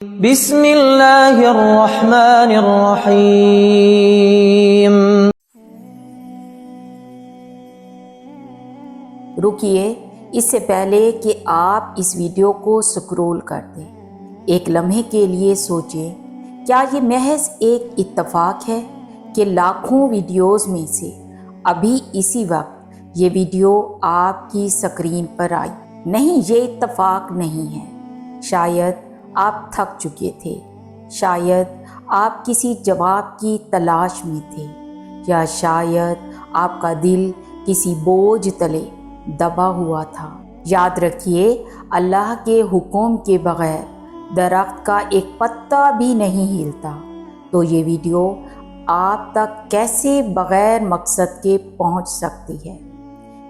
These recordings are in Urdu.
بسم اللہ الرحمن الرحیم۔ رکیے، اس سے پہلے کہ آپ اس ویڈیو کو سکرول کر دیں، ایک لمحے کے لیے سوچیں، کیا یہ محض ایک اتفاق ہے کہ لاکھوں ویڈیوز میں سے ابھی اسی وقت یہ ویڈیو آپ کی سکرین پر آئی؟ نہیں، یہ اتفاق نہیں ہے۔ شاید آپ تھک چکے تھے، شاید آپ کسی جواب کی تلاش میں تھے، یا شاید آپ کا دل کسی بوجھ تلے دبا ہوا تھا۔ یاد رکھیے، اللہ کے حکم کے بغیر درخت کا ایک پتا بھی نہیں ہلتا۔ تو یہ ویڈیو آپ تک کیسے بغیر مقصد کے پہنچ سکتی ہے؟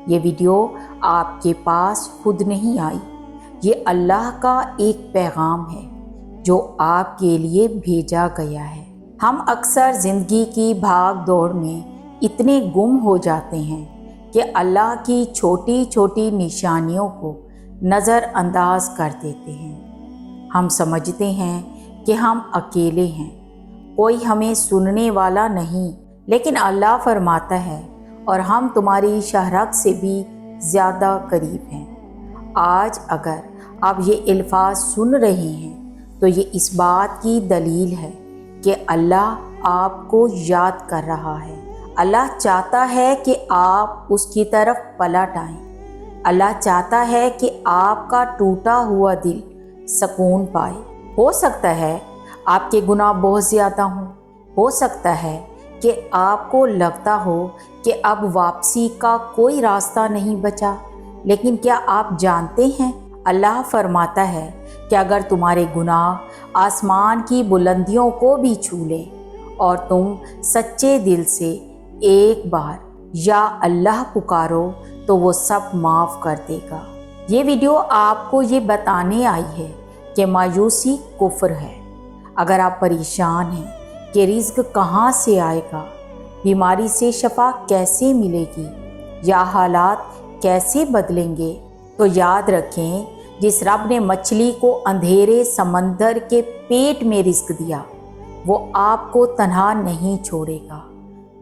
یہ ویڈیو آپ کے پاس خود نہیں آئی، یہ اللہ کا ایک پیغام ہے جو آپ کے لیے بھیجا گیا ہے۔ ہم اکثر زندگی کی بھاگ دوڑ میں اتنے گم ہو جاتے ہیں کہ اللہ کی چھوٹی چھوٹی نشانیوں کو نظر انداز کر دیتے ہیں۔ ہم سمجھتے ہیں کہ ہم اکیلے ہیں، کوئی ہمیں سننے والا نہیں، لیکن اللہ فرماتا ہے، اور ہم تمہاری شہرت سے بھی زیادہ قریب ہیں۔ آج اگر آپ یہ الفاظ سن رہے ہیں تو یہ اس بات کی دلیل ہے کہ اللہ آپ کو یاد کر رہا ہے۔ اللہ چاہتا ہے کہ آپ اس کی طرف پلٹ آئیں۔ اللہ چاہتا ہے کہ آپ کا ٹوٹا ہوا دل سکون پائے۔ ہو سکتا ہے آپ کے گناہ بہت زیادہ ہوں، ہو سکتا ہے کہ آپ کو لگتا ہو کہ اب واپسی کا کوئی راستہ نہیں بچا، لیکن کیا آپ جانتے ہیں، اللہ فرماتا ہے کہ اگر تمہارے گناہ آسمان کی بلندیوں کو بھی چھو لیں اور تم سچے دل سے ایک بار یا اللہ پکارو تو وہ سب معاف کر دے گا۔ یہ ویڈیو آپ کو یہ بتانے آئی ہے کہ مایوسی کفر ہے۔ اگر آپ پریشان ہیں کہ رزق کہاں سے آئے گا، بیماری سے شفا کیسے ملے گی، یا حالات کیسے بدلیں گے، تو یاد رکھیں، جس رب نے مچھلی کو اندھیرے سمندر کے پیٹ میں رزق دیا، وہ آپ کو تنہا نہیں چھوڑے گا۔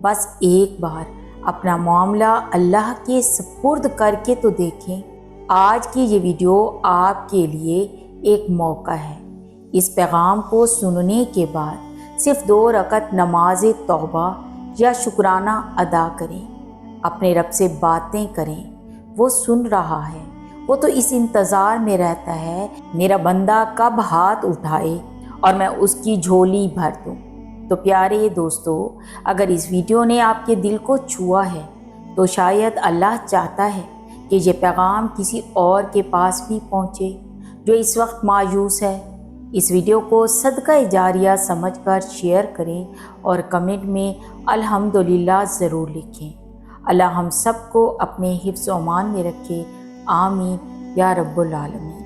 بس ایک بار اپنا معاملہ اللہ کے سپرد کر کے تو دیکھیں۔ آج کی یہ ویڈیو آپ کے لیے ایک موقع ہے۔ اس پیغام کو سننے کے بعد صرف 2 رکعت نماز توبہ یا شکرانہ ادا کریں، اپنے رب سے باتیں کریں۔ وہ سن رہا ہے، وہ تو اس انتظار میں رہتا ہے میرا بندہ کب ہاتھ اٹھائے اور میں اس کی جھولی بھر دوں۔ تو پیارے دوستو، اگر اس ویڈیو نے آپ کے دل کو چھوا ہے تو شاید اللہ چاہتا ہے کہ یہ پیغام کسی اور کے پاس بھی پہنچے جو اس وقت مایوس ہے۔ اس ویڈیو کو صدقہ جاریہ سمجھ کر شیئر کریں اور کمنٹ میں الحمدللہ ضرور لکھیں۔ اللہ ہم سب کو اپنے حفظ و امان میں رکھے، آمین یا رب العالمین۔